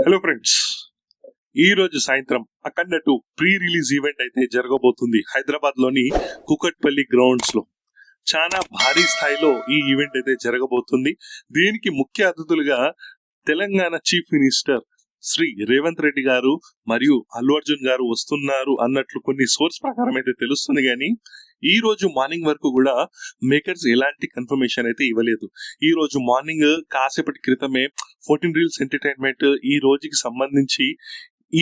Hello friends, ఈ రోజు సాయంత్రం అఖండ 2 ప్రీ రిలీజ్ ఈవెంట్ అయితే జరగబోతుంది హైదరాబాద్ లోని కుకట్పల్లి గ్రౌండ్స్ లో. చాలా భారీ స్థాయిలో ఈ ఈవెంట్ అయితే జరగబోతుంది. దీనికి ముఖ్య అతిథులుగా తెలంగాణ చీఫ్ మినిస్టర్ శ్రీ రేవంత్ రెడ్డి గారు మరియు అల్లు అర్జున్ గారు వస్తున్నారు అన్నట్లు కొన్ని సోర్స్ ప్రకారం అయితే తెలుస్తుంది. కానీ ఈ రోజు మార్నింగ్ వరకు కూడా మేకర్స్ ఎలాంటి కన్ఫర్మేషన్ అయితే ఇవ్వలేదు. ఈ రోజు మార్నింగ్ కాసేపటి క్రితమే 14 రీల్స్ ఎంటర్టైన్మెంట్ ఈ రోజుకి సంబంధించి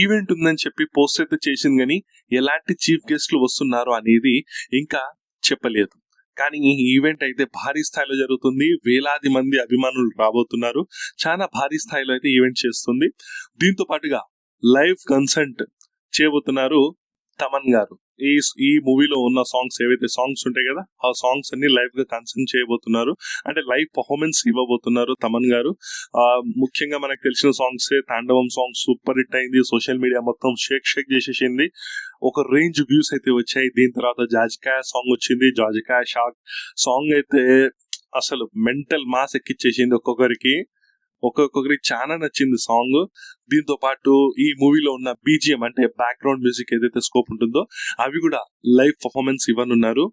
ఈవెంట్ ఉందని చెప్పి పోస్ట్ అయితే చేసింది, కానీ ఎలాంటి చీఫ్ గెస్ట్లు వస్తున్నారు అనేది ఇంకా చెప్పలేదు. కానీ ఈ ఈవెంట్ అయితే భారీ స్థాయిలో జరుగుతుంది. వేలాది మంది అభిమానులు రాబోతున్నారు. చాలా భారీ స్థాయిలో అయితే ఈవెంట్ చేస్తుంది. దీంతో పాటుగా లైవ్ కన్సర్ట్ చేయబోతున్నారు తమన్ గారు. ఈ మూవీలో ఉన్న సాంగ్స్ ఏవైతే సాంగ్స్ ఉంటాయి కదా, ఆ సాంగ్స్ అన్ని లైవ్ గా కన్సర్ట్ చేయబోతున్నారు. అంటే లైవ్ పర్ఫార్మెన్స్ ఇవ్వబోతున్నారు తమన్ గారు. ముఖ్యంగా మనకు తెలిసిన సాంగ్స్, తాండవం సాంగ్ సూపర్ హిట్ అయింది. సోషల్ మీడియా మొత్తం షేక్ చేసేసింది. ఒక రేంజ్ వ్యూస్ అయితే వచ్చాయి. దీని తర్వాత జాజికాయ సాంగ్ వచ్చింది. జాజికాయ షాక్ సాంగ్ అయితే అసలు మెంటల్ మాస్ ఎక్కిచ్చేసింది. ఒక్కొక్కరికి చాలా నచ్చింది సాంగ్. దీంతో పాటు ఈ మూవీలో ఉన్న బీజిఎం అంటే బ్యాక్గ్రౌండ్ మ్యూజిక్ ఏదైతే స్కోప్ ఉంటుందో అవి కూడా లైవ్ పర్ఫార్మెన్స్ ఇవ్వనున్నారు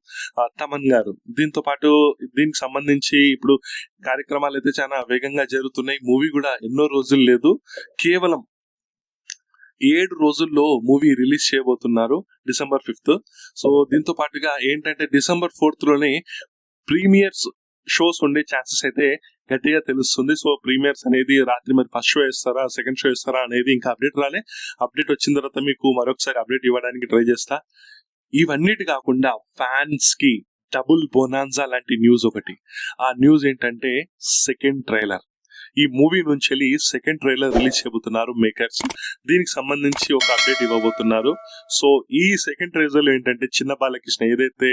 తమన్ గారు. దీంతో పాటు దీనికి సంబంధించి ఇప్పుడు కార్యక్రమాలు అయితే చాలా వేగంగా జరుగుతున్నాయి. మూవీ కూడా ఎన్నో రోజులు లేదు, కేవలం 7 రోజుల్లో మూవీ రిలీజ్ చేయబోతున్నారు డిసెంబర్ 5th. సో దీంతో పాటుగా ఏంటంటే డిసెంబర్ 4th లోనే ప్రీమియర్స్ షోస్ ఉండే ఛాన్సెస్ అయితే గట్టిగా తెలుస్తుంది. సో ప్రీమియర్స్ అనేది రాత్రి మరి ఫస్ట్ షో వేస్తారా, సెకండ్ షో వేస్తారా అనేది ఇంకా అప్డేట్ రాలే. అప్డేట్ వచ్చిన తర్వాత మీకు మరొకసారి అప్డేట్ ఇవ్వడానికి ట్రై చేస్తా. ఇవన్నిటి కాకుండా ఫ్యాన్స్ కి డబుల్ బోనాన్జా లాంటి న్యూస్ ఒకటి. ఆ న్యూస్ ఏంటంటే సెకండ్ ట్రైలర్. ఈ మూవీ నుంచి వెళ్ళి సెకండ్ ట్రైలర్ రిలీజ్ చేయబోతున్నారు మేకర్స్. దీనికి సంబంధించి ఒక అప్డేట్ ఇవ్వబోతున్నారు. సో ఈ సెకండ్ ట్రైలర్ ఏంటంటే చిన్న బాలకృష్ణ ఏదైతే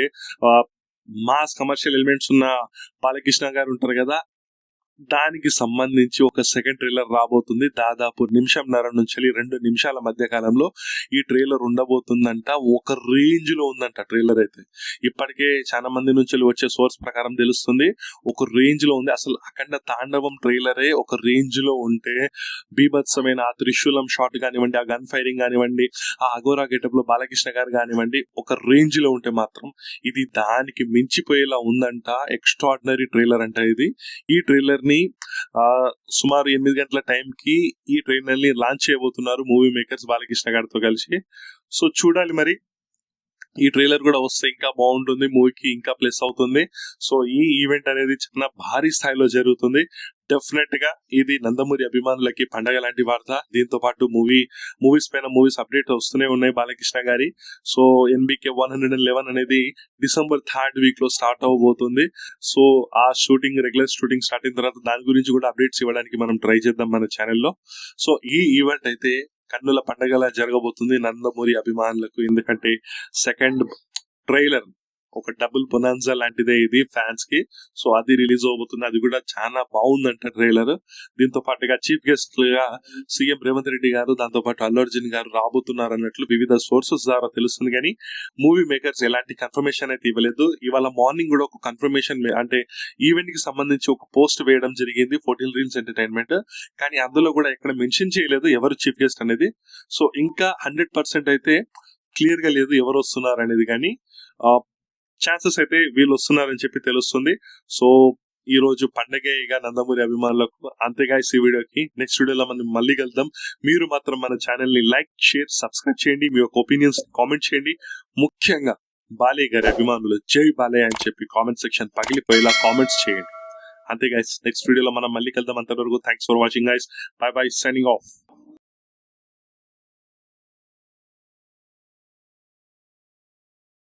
మాస్ కమర్షియల్ ఎలిమెంట్స్ ఉన్న బాలకృష్ణ గారు ఉంటారు కదా, దానికి సంబంధించి ఒక సెకండ్ ట్రైలర్ రాబోతుంది. దాదాపు 1.5 నుంచి 2 నిమిషాల మధ్య కాలంలో ఈ ట్రైలర్ ఉండబోతుందంట. ఒక రేంజ్ లో ఉందంట ట్రైలర్ అయితే. ఇప్పటికే చాలా మంది నుంచి వచ్చే సోర్స్ ప్రకారం తెలుస్తుంది ఒక రేంజ్ లో ఉంది. అసలు అఖండ తాండవం ట్రైలరే ఒక రేంజ్ లో ఉంటే, బీభత్సమైన ఆ త్రిశూలం షాట్ కానివ్వండి, ఆ గన్ ఫైరింగ్ కానివ్వండి, ఆ అఘోరా గెటప్ లో బాలకృష్ణ గారు కానివ్వండి, ఒక రేంజ్ లో ఉంటే మాత్రం ఇది దానికి మించిపోయేలా ఉందంట. ఎక్స్ట్రాడినరీ ట్రైలర్ అంట ఇది. ఈ ట్రైలర్ సుమారు 8 గంటల టైం కి ఈ ట్రైలర్ ని లాంచ్ చేయబోతున్నారు మూవీ మేకర్స్ బాలకృష్ణ గారితో కలిసి. సో చూడాలి మరి, ఈ ట్రైలర్ కూడా వస్తే ఇంకా బాగుంటుంది, మూవీకి ఇంకా ప్లస్ అవుతుంది. సో ఈ ఈవెంట్ అనేది చాలా భారీ స్థాయిలో జరుగుతుంది. డెఫినెట్ గా ఇది నందమూరి అభిమానులకి పండగ లాంటి వార్త. దీంతో పాటు మూవీస్ అప్డేట్ వస్తూనే ఉన్నాయి బాలకృష్ణ గారి. సో NBK 111 అనేది డిసెంబర్ 3rd వీక్ లో స్టార్ట్ అవబోతుంది. సో ఆ రెగ్యులర్ షూటింగ్ స్టార్ట్ అయిన తర్వాత దాని గురించి కూడా అప్డేట్స్ ఇవ్వడానికి మనం ట్రై చేద్దాం మన ఛానల్లో. సో ఈ ఈవెంట్ అయితే కన్నుల పండగలా జరగబోతుంది నందమూరి అభిమానులకు. ఎందుకంటే సెకండ్ ట్రైలర్ ఒక డబుల్ బొనాన్జా లాంటిదే ఇది ఫ్యాన్స్ కి. సో అది రిలీజ్ అవబోతుంది. అది కూడా చాలా బాగుందంట ట్రైలర్. దీంతో పాటుగా చీఫ్ గెస్ట్ గా సీఎం రేవంత్ రెడ్డి గారు, దాంతో పాటు అల్లు అర్జున్ గారు రాబోతున్నారు అన్నట్లు వివిధ సోర్సెస్ ద్వారా తెలుస్తుంది. కానీ మూవీ మేకర్స్ ఎలాంటి కన్ఫర్మేషన్ అయితే ఇవ్వలేదు. ఇవాళ మార్నింగ్ కూడా ఒక కన్ఫర్మేషన్ అంటే ఈవెంట్ కి సంబంధించి ఒక పోస్ట్ వేయడం జరిగింది 14 రీల్స్ ఎంటర్టైన్మెంట్. కానీ అందులో కూడా ఎక్కడ మెన్షన్ చేయలేదు ఎవరు చీఫ్ గెస్ట్ అనేది. సో ఇంకా 100% అయితే క్లియర్ గా లేదు ఎవరు వస్తున్నారు అనేది. కానీ ఛాన్సెస్ అయితే వీళ్ళు వస్తున్నారని చెప్పి తెలుస్తుంది. సో ఈ రోజు పండగేగా నందమూరి అభిమానులకు. అంతేగా ఈ వీడియోకి. నెక్స్ట్ వీడియోలో మనం మళ్ళీ కలుద్దాం. మీరు మాత్రం మన ఛానల్ ని లైక్, షేర్, సబ్స్క్రైబ్ చేయండి. మీ యొక్క ఒపీనియన్స్ కామెంట్ చేయండి. ముఖ్యంగా బాలయ్య గారి అభిమానులు జై బాలయ్య అని చెప్పి కామెంట్ సెక్షన్ పగిలిపోయేలా కామెంట్స్ చేయండి. అంతే గైస్, నెక్స్ట్ వీడియోలో మనం మళ్ళీ కలుద్దాం. అంతవరకు thanks for watching guys. By by, signing off.